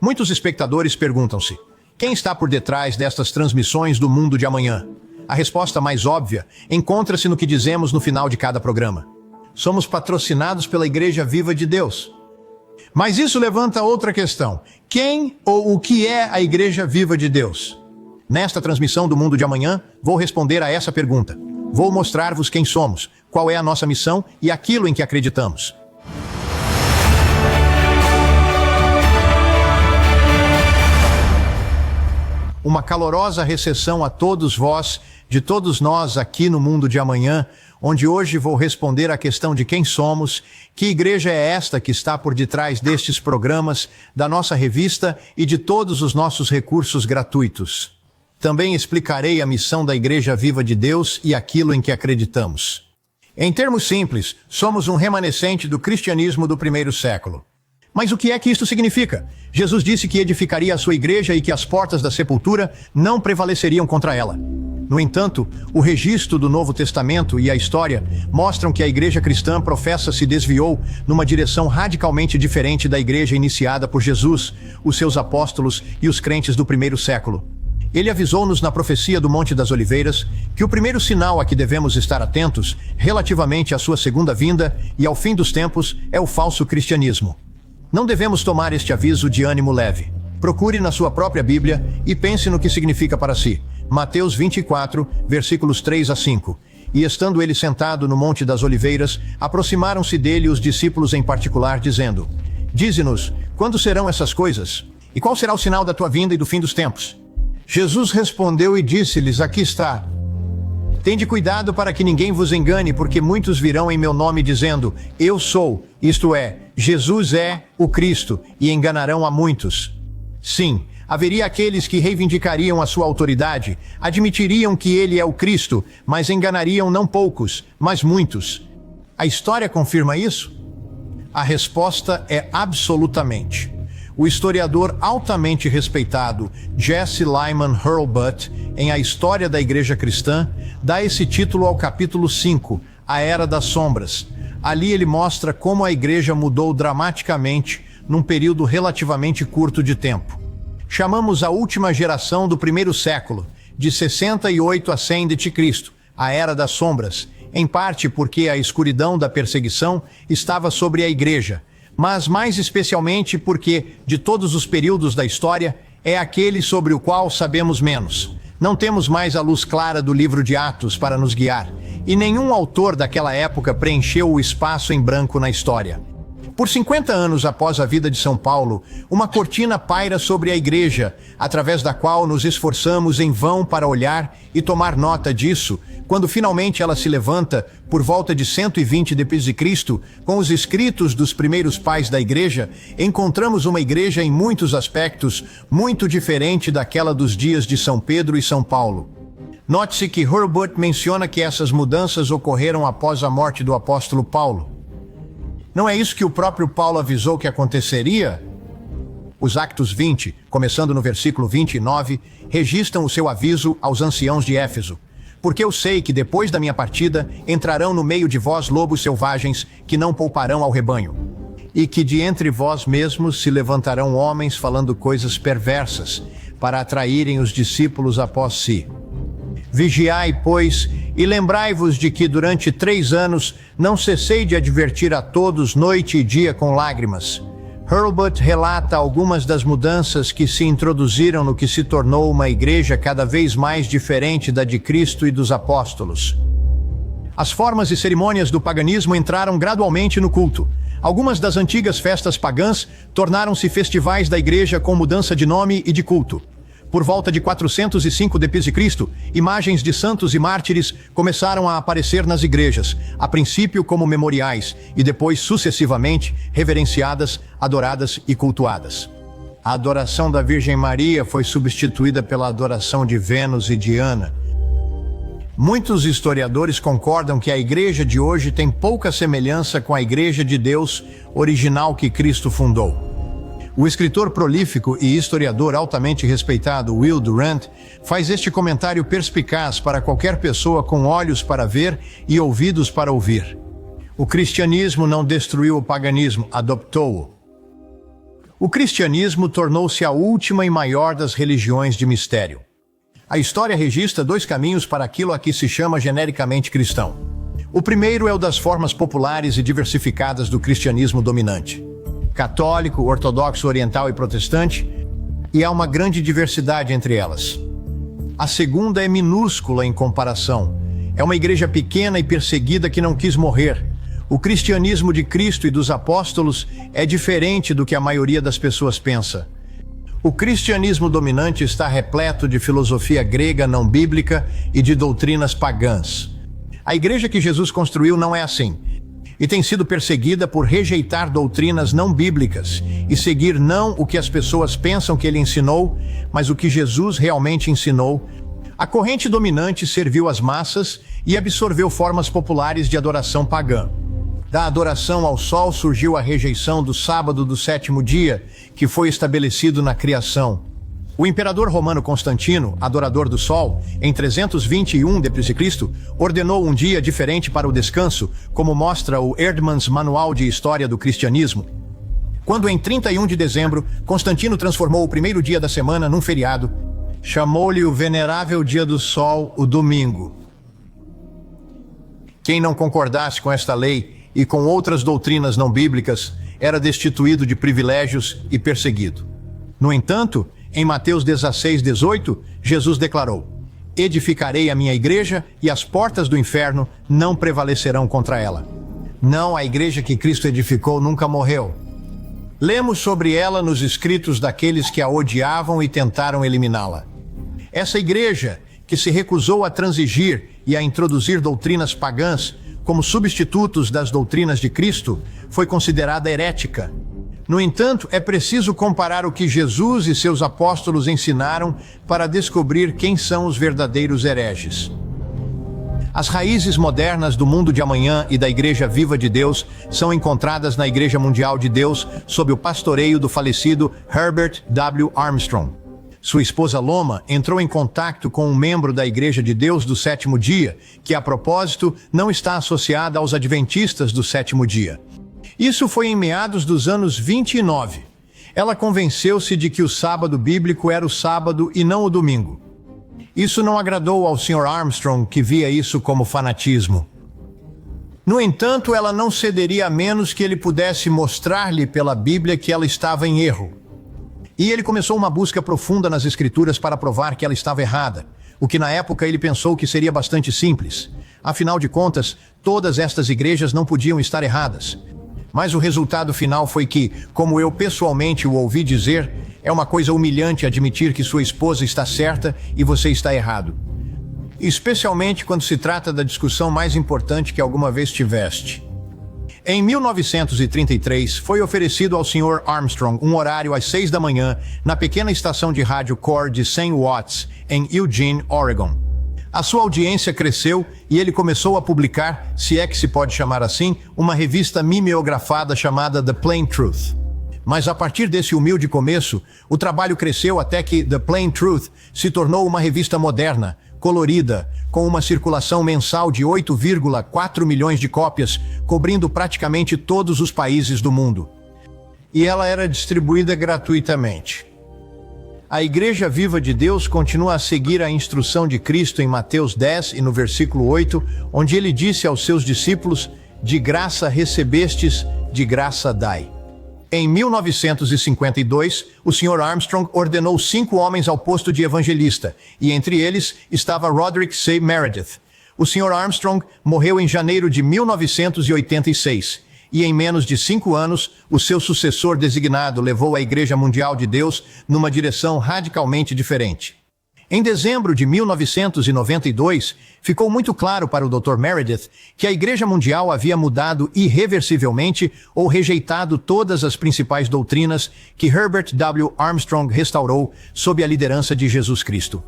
Muitos espectadores perguntam-se: quem está por detrás destas transmissões do mundo de amanhã? A resposta mais óbvia encontra-se no que dizemos no final de cada programa. Somos patrocinados pela Igreja Viva de Deus. Mas isso levanta outra questão. Quem ou o que é a Igreja Viva de Deus? Nesta transmissão do mundo de amanhã, vou responder a essa pergunta. Vou mostrar-vos quem somos, qual é a nossa missão e aquilo em que acreditamos. Uma calorosa recepção a todos vós, de todos nós aqui no mundo de amanhã, onde hoje vou responder à questão de quem somos, que igreja é esta que está por detrás destes programas, da nossa revista e de todos os nossos recursos gratuitos. Também explicarei a missão da Igreja Viva de Deus e aquilo em que acreditamos. Em termos simples, somos um remanescente do cristianismo do primeiro século. Mas o que é que isto significa? Jesus disse que edificaria a sua igreja e que as portas da sepultura não prevaleceriam contra ela. No entanto, o registro do Novo Testamento e a história mostram que a igreja cristã professa se desviou numa direção radicalmente diferente da igreja iniciada por Jesus, os seus apóstolos e os crentes do primeiro século. Ele avisou-nos na profecia do Monte das Oliveiras que o primeiro sinal a que devemos estar atentos relativamente à sua segunda vinda e ao fim dos tempos é o falso cristianismo. Não devemos tomar este aviso de ânimo leve. Procure na sua própria Bíblia e pense no que significa para si. Mateus 24, versículos 3 a 5. E estando ele sentado no Monte das Oliveiras, aproximaram-se dele os discípulos em particular, dizendo: Dize-nos, quando serão essas coisas? E qual será o sinal da tua vinda e do fim dos tempos? Jesus respondeu e disse-lhes: Aqui está. Tende cuidado para que ninguém vos engane, porque muitos virão em meu nome dizendo: Eu sou, isto é, Jesus é o Cristo, e enganarão a muitos. Sim, haveria aqueles que reivindicariam a sua autoridade, admitiriam que ele é o Cristo, mas enganariam não poucos, mas muitos. A história confirma isso? A resposta é absolutamente. O historiador altamente respeitado Jesse Lyman Hurlbut, em A História da Igreja Cristã, dá esse título ao capítulo 5, A Era das Sombras. Ali ele mostra como a igreja mudou dramaticamente num período relativamente curto de tempo. Chamamos a última geração do primeiro século, de 68 a 100 d.C., a Era das Sombras, em parte porque a escuridão da perseguição estava sobre a igreja, mas mais especialmente porque, de todos os períodos da história, é aquele sobre o qual sabemos menos. Não temos mais a luz clara do livro de Atos para nos guiar, e nenhum autor daquela época preencheu o espaço em branco na história. Por 50 anos após a vida de São Paulo, uma cortina paira sobre a igreja, através da qual nos esforçamos em vão para olhar e tomar nota disso, quando finalmente ela se levanta, por volta de 120 d.C., com os escritos dos primeiros pais da igreja, encontramos uma igreja em muitos aspectos muito diferente daquela dos dias de São Pedro e São Paulo. Note-se que Hurlbut menciona que essas mudanças ocorreram após a morte do apóstolo Paulo. Não é isso que o próprio Paulo avisou que aconteceria? Os Actos 20, começando no versículo 29, registram o seu aviso aos anciãos de Éfeso. Porque eu sei que depois da minha partida entrarão no meio de vós lobos selvagens que não pouparão ao rebanho. E que de entre vós mesmos se levantarão homens falando coisas perversas, para atraírem os discípulos após si. Vigiai, pois, e lembrai-vos de que durante 3 anos não cessei de advertir a todos noite e dia com lágrimas. Hurlbut relata algumas das mudanças que se introduziram no que se tornou uma igreja cada vez mais diferente da de Cristo e dos apóstolos. As formas e cerimônias do paganismo entraram gradualmente no culto. Algumas das antigas festas pagãs tornaram-se festivais da igreja com mudança de nome e de culto. Por volta de 405 d.C., imagens de santos e mártires começaram a aparecer nas igrejas, a princípio como memoriais e depois sucessivamente reverenciadas, adoradas e cultuadas. A adoração da Virgem Maria foi substituída pela adoração de Vênus e Diana. Muitos historiadores concordam que a igreja de hoje tem pouca semelhança com a igreja de Deus original que Cristo fundou. O escritor prolífico e historiador altamente respeitado Will Durant faz este comentário perspicaz para qualquer pessoa com olhos para ver e ouvidos para ouvir. O cristianismo não destruiu o paganismo, adoptou-o. O cristianismo tornou-se a última e maior das religiões de mistério. A história registra dois caminhos para aquilo a que se chama genericamente cristão. O primeiro é o das formas populares e diversificadas do cristianismo dominante. Católico, ortodoxo, oriental e protestante, e há uma grande diversidade entre elas. A segunda é minúscula em comparação. É uma igreja pequena e perseguida que não quis morrer. O cristianismo de Cristo e dos apóstolos é diferente do que a maioria das pessoas pensa. O cristianismo dominante está repleto de filosofia grega não bíblica e de doutrinas pagãs. A igreja que Jesus construiu não é assim, e tem sido perseguida por rejeitar doutrinas não bíblicas e seguir não o que as pessoas pensam que ele ensinou, mas o que Jesus realmente ensinou. A corrente dominante serviu às massas e absorveu formas populares de adoração pagã. Da adoração ao sol surgiu a rejeição do sábado do sétimo dia, que foi estabelecido na criação. O imperador romano Constantino, adorador do sol, em 321 d.C., ordenou um dia diferente para o descanso, como mostra o Erdmans Manual de História do Cristianismo. Quando em 31 de dezembro, Constantino transformou o primeiro dia da semana num feriado, chamou-lhe o venerável dia do sol, o domingo. Quem não concordasse com esta lei e com outras doutrinas não bíblicas era destituído de privilégios e perseguido. No entanto, em Mateus 16:18, Jesus declarou: edificarei a minha igreja e as portas do inferno não prevalecerão contra ela. Não, a igreja que Cristo edificou nunca morreu. Lemos sobre ela nos escritos daqueles que a odiavam e tentaram eliminá-la. Essa igreja, que se recusou a transigir e a introduzir doutrinas pagãs como substitutos das doutrinas de Cristo, foi considerada herética. No entanto, é preciso comparar o que Jesus e seus apóstolos ensinaram para descobrir quem são os verdadeiros hereges. As raízes modernas do mundo de amanhã e da Igreja Viva de Deus são encontradas na Igreja Mundial de Deus sob o pastoreio do falecido Herbert W. Armstrong. Sua esposa Loma entrou em contato com um membro da Igreja de Deus do Sétimo Dia, que, a propósito, não está associada aos adventistas do Sétimo Dia. Isso foi em meados dos anos 29. Ela convenceu-se de que o sábado bíblico era o sábado e não o domingo. Isso não agradou ao Sr. Armstrong, que via isso como fanatismo. No entanto, ela não cederia a menos que ele pudesse mostrar-lhe pela Bíblia que ela estava em erro. E ele começou uma busca profunda nas Escrituras para provar que ela estava errada, o que na época ele pensou que seria bastante simples. Afinal de contas, todas estas igrejas não podiam estar erradas. Mas o resultado final foi que, como eu pessoalmente o ouvi dizer, é uma coisa humilhante admitir que sua esposa está certa e você está errado. Especialmente quando se trata da discussão mais importante que alguma vez tiveste. Em 1933, foi oferecido ao Sr. Armstrong um horário às 6 da manhã na pequena estação de rádio Core de 100 watts, em Eugene, Oregon. A sua audiência cresceu e ele começou a publicar, se é que se pode chamar assim, uma revista mimeografada chamada The Plain Truth. Mas a partir desse humilde começo, o trabalho cresceu até que The Plain Truth se tornou uma revista moderna, colorida, com uma circulação mensal de 8,4 milhões de cópias, cobrindo praticamente todos os países do mundo. E ela era distribuída gratuitamente. A Igreja Viva de Deus continua a seguir a instrução de Cristo em Mateus 10 e no versículo 8, onde ele disse aos seus discípulos: de graça recebestes, de graça dai. Em 1952, o Sr. Armstrong ordenou 5 homens ao posto de evangelista, e entre eles estava Roderick C. Meredith. O Sr. Armstrong morreu em janeiro de 1986, e em menos de 5 anos, o seu sucessor designado levou a Igreja Mundial de Deus numa direção radicalmente diferente. Em dezembro de 1992, ficou muito claro para o Dr. Meredith que a Igreja Mundial havia mudado irreversivelmente ou rejeitado todas as principais doutrinas que Herbert W. Armstrong restaurou sob a liderança de Jesus Cristo.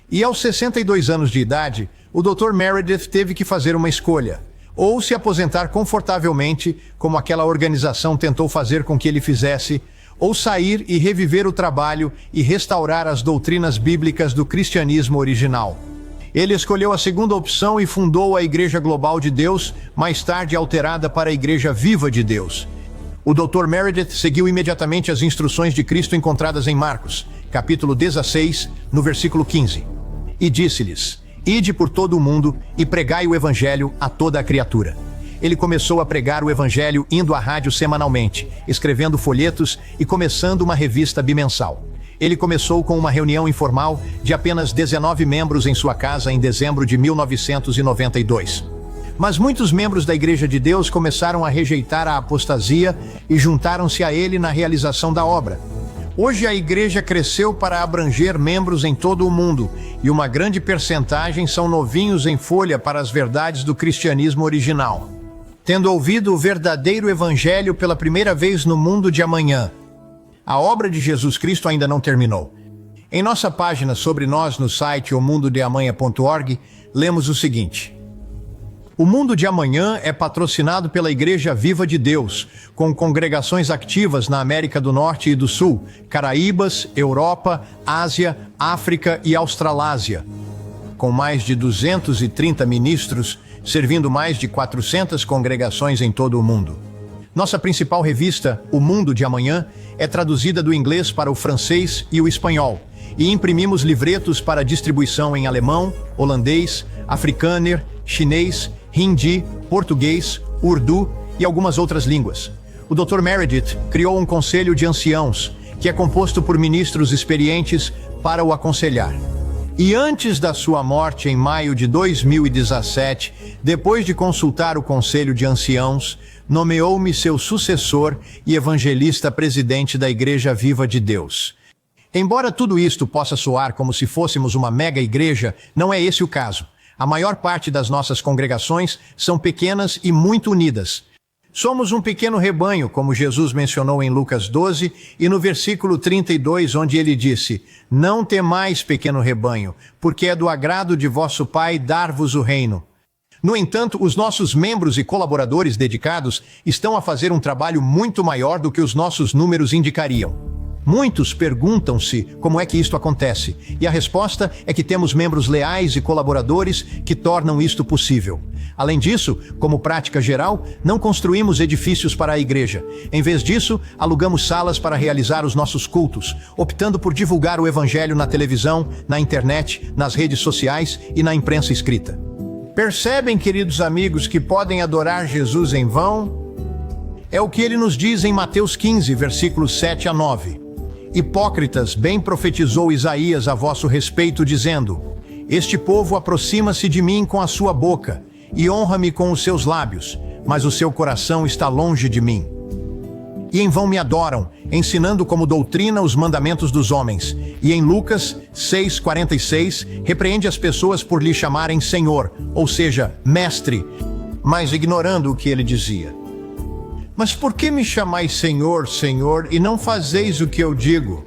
E aos 62 anos de idade, o Dr. Meredith teve que fazer uma escolha: ou se aposentar confortavelmente, como aquela organização tentou fazer com que ele fizesse, ou sair e reviver o trabalho e restaurar as doutrinas bíblicas do cristianismo original. Ele escolheu a segunda opção e fundou a Igreja Global de Deus, mais tarde alterada para a Igreja Viva de Deus. O Dr. Meredith seguiu imediatamente as instruções de Cristo encontradas em Marcos, capítulo 16, no versículo 15. E disse-lhes: Ide por todo o mundo e pregai o evangelho a toda a criatura. Ele começou a pregar o evangelho indo à rádio semanalmente, escrevendo folhetos e começando uma revista bimensal. Ele começou com uma reunião informal de apenas 19 membros em sua casa em dezembro de 1992. Mas muitos membros da Igreja de Deus começaram a rejeitar a apostasia e juntaram-se a ele na realização da obra. Hoje a Igreja cresceu para abranger membros em todo o mundo, e uma grande percentagem são novinhos em folha para as verdades do cristianismo original. Tendo ouvido o verdadeiro Evangelho pela primeira vez no mundo de amanhã, a obra de Jesus Cristo ainda não terminou. Em nossa página sobre nós no site omundodeamanha.org, lemos o seguinte: O Mundo de Amanhã é patrocinado pela Igreja Viva de Deus, com congregações ativas na América do Norte e do Sul, Caraíbas, Europa, Ásia, África e Australásia. Com mais de 230 ministros, servindo mais de 400 congregações em todo o mundo. Nossa principal revista, O Mundo de Amanhã, é traduzida do inglês para o francês e o espanhol, e imprimimos livretos para distribuição em alemão, holandês, africâner, chinês, hindi, português, urdu e algumas outras línguas. O Dr. Meredith criou um conselho de anciãos, que é composto por ministros experientes para o aconselhar. E antes da sua morte em maio de 2017, depois de consultar o conselho de anciãos, nomeou-me seu sucessor e evangelista presidente da Igreja Viva de Deus. Embora tudo isto possa soar como se fôssemos uma mega igreja, não é esse o caso. A maior parte das nossas congregações são pequenas e muito unidas. Somos um pequeno rebanho, como Jesus mencionou em Lucas 12 e no versículo 32, onde ele disse: Não temais, pequeno rebanho, porque é do agrado de vosso Pai dar-vos o reino. No entanto, os nossos membros e colaboradores dedicados estão a fazer um trabalho muito maior do que os nossos números indicariam. Muitos perguntam-se como é que isto acontece, e a resposta é que temos membros leais e colaboradores que tornam isto possível. Além disso, como prática geral, não construímos edifícios para a igreja. Em vez disso, alugamos salas para realizar os nossos cultos, optando por divulgar o evangelho na televisão, na internet, nas redes sociais e na imprensa escrita. Percebem, queridos amigos, que podem adorar Jesus em vão? É o que ele nos diz em Mateus 15, versículos 7 a 9. Hipócritas, bem profetizou Isaías a vosso respeito, dizendo: Este povo aproxima-se de mim com a sua boca, e honra-me com os seus lábios, mas o seu coração está longe de mim. E em vão me adoram, ensinando como doutrina os mandamentos dos homens. E em Lucas 6,46, repreende as pessoas por lhe chamarem Senhor, ou seja, Mestre, mas ignorando o que ele dizia. Mas por que me chamais Senhor, Senhor, e não fazeis o que eu digo?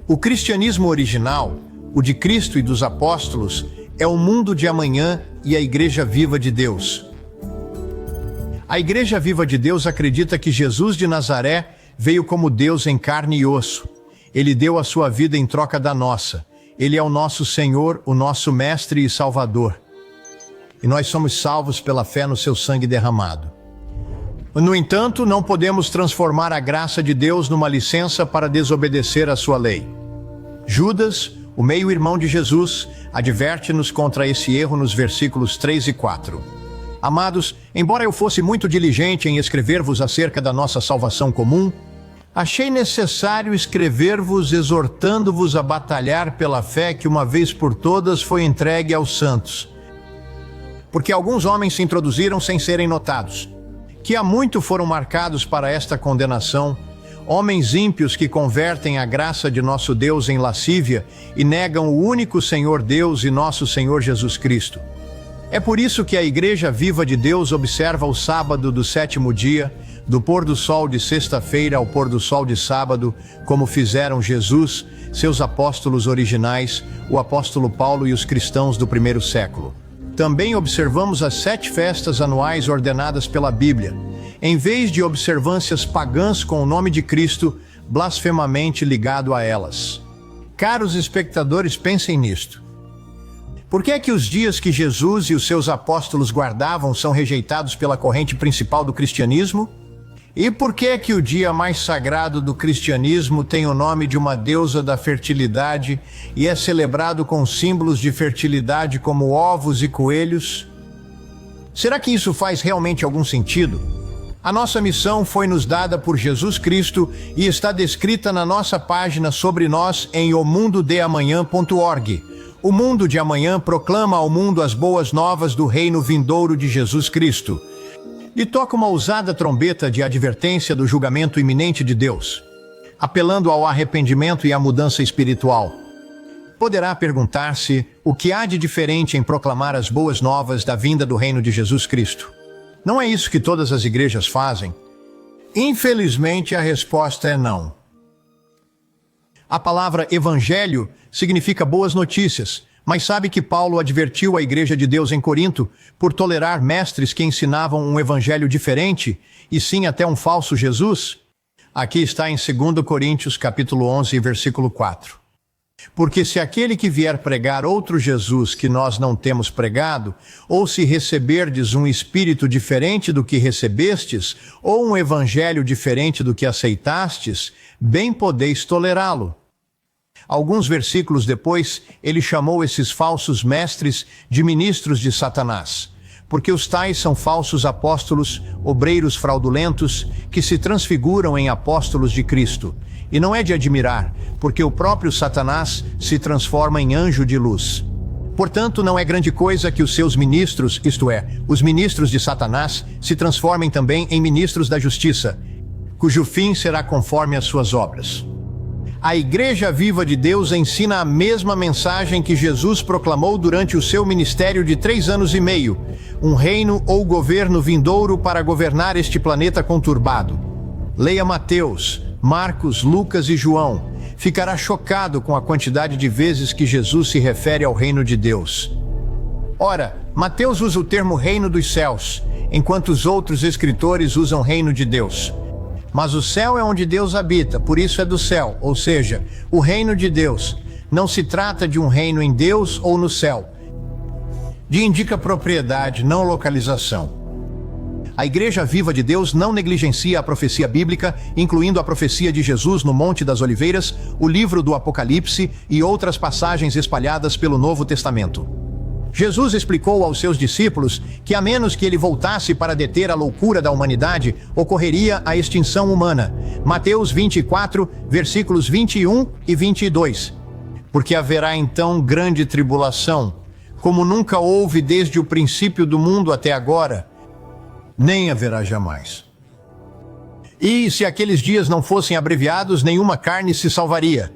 O cristianismo original, o de Cristo e dos apóstolos, é o mundo de amanhã e a Igreja Viva de Deus. A Igreja Viva de Deus acredita que Jesus de Nazaré veio como Deus em carne e osso. Ele deu a sua vida em troca da nossa. Ele é o nosso Senhor, o nosso Mestre e Salvador. E nós somos salvos pela fé no seu sangue derramado. No entanto, não podemos transformar a graça de Deus numa licença para desobedecer à sua lei. Judas, o meio-irmão de Jesus, adverte-nos contra esse erro nos versículos 3 e 4. Amados, embora eu fosse muito diligente em escrever-vos acerca da nossa salvação comum, achei necessário escrever-vos exortando-vos a batalhar pela fé que uma vez por todas foi entregue aos santos. Porque alguns homens se introduziram sem serem notados, que há muito foram marcados para esta condenação, homens ímpios que convertem a graça de nosso Deus em lascívia e negam o único Senhor Deus e nosso Senhor Jesus Cristo. É por isso que a Igreja Viva de Deus observa o sábado do 7º dia, do pôr do sol de sexta-feira ao pôr do sol de sábado, como fizeram Jesus, seus apóstolos originais, o apóstolo Paulo e os cristãos do primeiro século. Também observamos as 7 festas anuais ordenadas pela Bíblia, em vez de observâncias pagãs com o nome de Cristo blasfemamente ligado a elas. Caros espectadores, pensem nisto. Por que é que os dias que Jesus e os seus apóstolos guardavam são rejeitados pela corrente principal do cristianismo? E por que que o dia mais sagrado do cristianismo tem o nome de uma deusa da fertilidade e é celebrado com símbolos de fertilidade como ovos e coelhos? Será que isso faz realmente algum sentido? A nossa missão foi nos dada por Jesus Cristo e está descrita na nossa página sobre nós em omundodeamanhã.org. O Mundo de Amanhã proclama ao mundo as boas novas do reino vindouro de Jesus Cristo. E toca uma ousada trombeta de advertência do julgamento iminente de Deus, apelando ao arrependimento e à mudança espiritual. Poderá perguntar-se o que há de diferente em proclamar as boas novas da vinda do reino de Jesus Cristo. Não é isso que todas as igrejas fazem? Infelizmente, a resposta é não. A palavra evangelho significa boas notícias, mas sabe que Paulo advertiu a igreja de Deus em Corinto por tolerar mestres que ensinavam um evangelho diferente e sim até um falso Jesus? Aqui está em 2 Coríntios capítulo 11, versículo 4. Porque se aquele que vier pregar outro Jesus que nós não temos pregado, ou se receberdes um espírito diferente do que recebestes, ou um evangelho diferente do que aceitastes, bem podeis tolerá-lo. Alguns versículos depois, ele chamou esses falsos mestres de ministros de Satanás, porque os tais são falsos apóstolos, obreiros fraudulentos, que se transfiguram em apóstolos de Cristo. E não é de admirar, porque o próprio Satanás se transforma em anjo de luz. Portanto, não é grande coisa que os seus ministros, isto é, os ministros de Satanás, se transformem também em ministros da justiça, cujo fim será conforme as suas obras. A Igreja Viva de Deus ensina a mesma mensagem que Jesus proclamou durante o seu ministério de 3 anos e meio, um reino ou governo vindouro para governar este planeta conturbado. Leia Mateus, Marcos, Lucas e João. Ficará chocado com a quantidade de vezes que Jesus se refere ao reino de Deus. Ora, Mateus usa o termo reino dos céus, enquanto os outros escritores usam reino de Deus. Mas o céu é onde Deus habita, por isso é do céu, ou seja, o reino de Deus. Não se trata de um reino em Deus ou no céu. Indica propriedade, não localização. A Igreja Viva de Deus não negligencia a profecia bíblica, incluindo a profecia de Jesus no Monte das Oliveiras, o livro do Apocalipse e outras passagens espalhadas pelo Novo Testamento. Jesus explicou aos seus discípulos que, a menos que ele voltasse para deter a loucura da humanidade, ocorreria a extinção humana. Mateus 24, versículos 21 e 22. Porque haverá então grande tribulação, como nunca houve desde o princípio do mundo até agora, nem haverá jamais. E se aqueles dias não fossem abreviados, nenhuma carne se salvaria.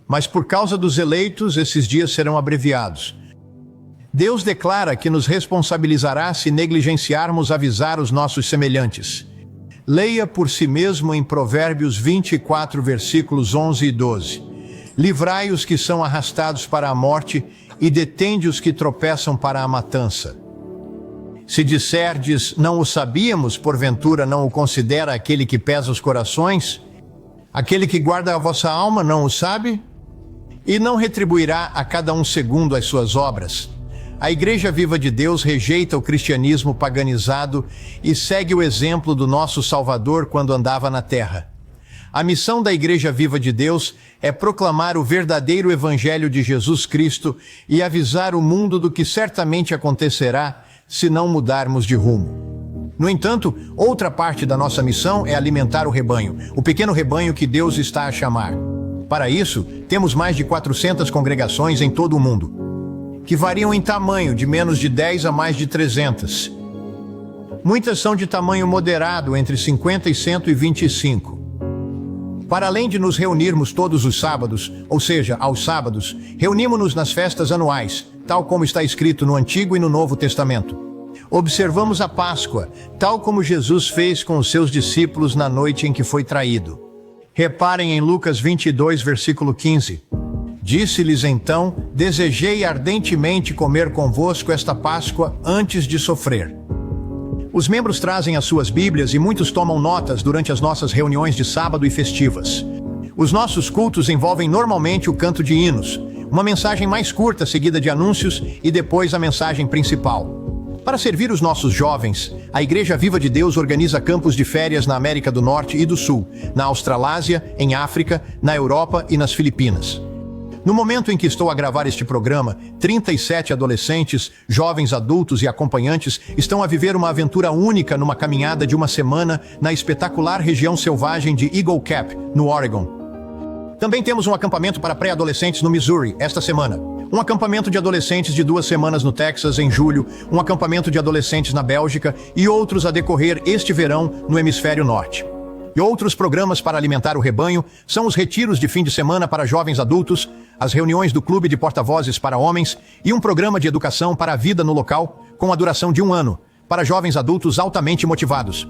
Mas por causa dos eleitos, esses dias serão abreviados. Deus declara que nos responsabilizará se negligenciarmos avisar os nossos semelhantes. Leia por si mesmo em Provérbios 24, versículos 11 e 12. Livrai os que são arrastados para a morte e detende os que tropeçam para a matança. Se disserdes, não o sabíamos, porventura não o considera aquele que pesa os corações? Aquele que guarda a vossa alma não o sabe? E não retribuirá a cada um segundo as suas obras? A Igreja Viva de Deus rejeita o cristianismo paganizado e segue o exemplo do nosso Salvador quando andava na terra. A missão da Igreja Viva de Deus é proclamar o verdadeiro Evangelho de Jesus Cristo e avisar o mundo do que certamente acontecerá se não mudarmos de rumo. No entanto, outra parte da nossa missão é alimentar o rebanho, o pequeno rebanho que Deus está a chamar. Para isso, temos mais de 400 congregações em todo o mundo, que variam em tamanho de menos de 10 a mais de 300. Muitas são de tamanho moderado, entre 50 e 125. Para além de nos reunirmos todos os sábados, ou seja, aos sábados, reunimos-nos nas festas anuais, tal como está escrito no Antigo e no Novo Testamento. Observamos a Páscoa, tal como Jesus fez com os seus discípulos na noite em que foi traído. Reparem em Lucas 22, versículo 15. Disse-lhes então, desejei ardentemente comer convosco esta Páscoa antes de sofrer. Os membros trazem as suas Bíblias e muitos tomam notas durante as nossas reuniões de sábado e festivas. Os nossos cultos envolvem normalmente o canto de hinos, uma mensagem mais curta seguida de anúncios e depois a mensagem principal. Para servir os nossos jovens, a Igreja Viva de Deus organiza campos de férias na América do Norte e do Sul, na Australásia, em África, na Europa e nas Filipinas. No momento em que estou a gravar este programa, 37 adolescentes, jovens adultos e acompanhantes estão a viver uma aventura única numa caminhada de uma semana na espetacular região selvagem de Eagle Cap, no Oregon. Também temos um acampamento para pré-adolescentes no Missouri, esta semana. Um acampamento de adolescentes de 2 semanas no Texas, em julho, um acampamento de adolescentes na Bélgica e outros a decorrer este verão no Hemisfério Norte. E outros programas para alimentar o rebanho são os retiros de fim de semana para jovens adultos, as reuniões do Clube de Porta-Vozes para homens e um programa de educação para a vida no local, com a duração de 1 ano, para jovens adultos altamente motivados.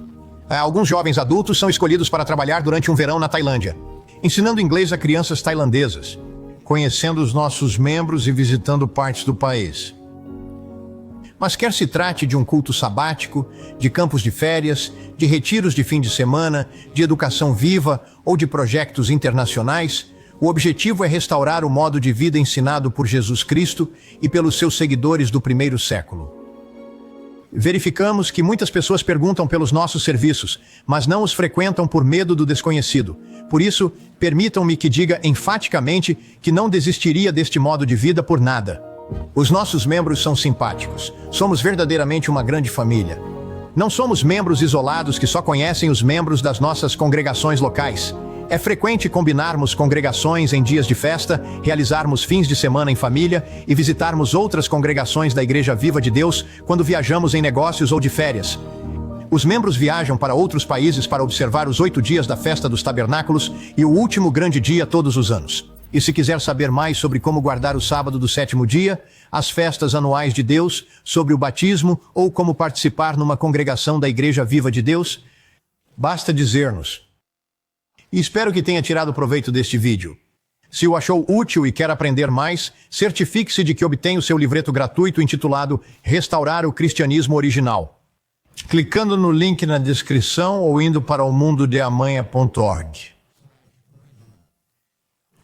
Alguns jovens adultos são escolhidos para trabalhar durante um verão na Tailândia, ensinando inglês a crianças tailandesas, conhecendo os nossos membros e visitando partes do país. Mas quer se trate de um culto sabático, de campos de férias, de retiros de fim de semana, de educação viva ou de projetos internacionais, o objetivo é restaurar o modo de vida ensinado por Jesus Cristo e pelos seus seguidores do primeiro século. Verificamos que muitas pessoas perguntam pelos nossos serviços, mas não os frequentam por medo do desconhecido. Por isso, permitam-me que diga enfaticamente que não desistiria deste modo de vida por nada. Os nossos membros são simpáticos. Somos verdadeiramente uma grande família. Não somos membros isolados que só conhecem os membros das nossas congregações locais. É frequente combinarmos congregações em dias de festa, realizarmos fins de semana em família e visitarmos outras congregações da Igreja Viva de Deus quando viajamos em negócios ou de férias. Os membros viajam para outros países para observar os 8 dias da Festa dos Tabernáculos e o último grande dia todos os anos. E se quiser saber mais sobre como guardar o sábado do 7º dia, as festas anuais de Deus, sobre o batismo ou como participar numa congregação da Igreja Viva de Deus, basta dizer-nos. E espero que tenha tirado proveito deste vídeo. Se o achou útil e quer aprender mais, certifique-se de que obtém o seu livreto gratuito intitulado Restaurar o Cristianismo Original, clicando no link na descrição ou indo para omundodeamanha.org.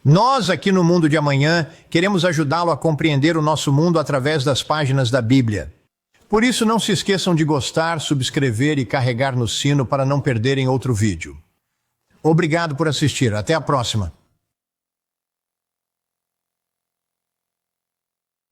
Nós, aqui no Mundo de Amanhã, queremos ajudá-lo a compreender o nosso mundo através das páginas da Bíblia. Por isso, não se esqueçam de gostar, subscrever e carregar no sino para não perderem outro vídeo. Obrigado por assistir. Até a próxima.